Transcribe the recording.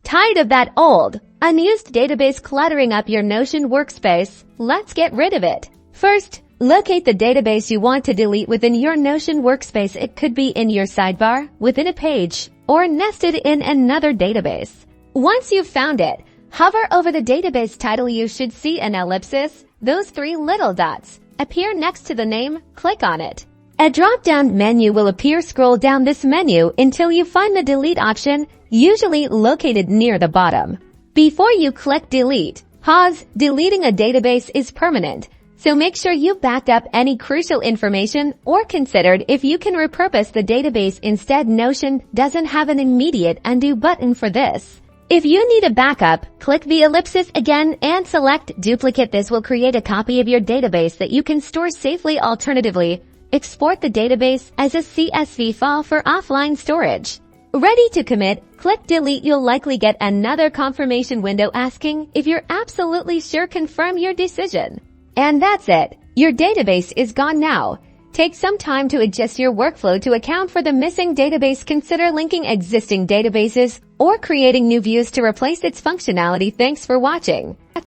Tired of that old, unused database cluttering up your Notion workspace? Let's get rid of it. First, locate the database you want to delete within your Notion workspace. It could be in your sidebar, within a page, or nested in another database. Once you've found it, hover over the database title. You should see an ellipsis. Those three little dots appear next to the name. Click on it. A drop-down menu will appear. Scroll down this menu until you find the delete option, usually located near the bottom. Before you click delete, pause. Deleting a database is permanent, so make sure you backed up any crucial information or considered if you can repurpose the database instead. Notion doesn't have an immediate undo button for this. If you need a backup, click the ellipsis again and select duplicate. This will create a copy of your database that you can store safely. Alternatively, export the database as a CSV file for offline storage. Ready to commit? Click delete. You'll likely get another confirmation window asking if you're absolutely sure. Confirm your decision. And that's it. Your database is gone now. Take some time to adjust your workflow to account for the missing database. Consider linking existing databases or creating new views to replace its functionality. Thanks for watching.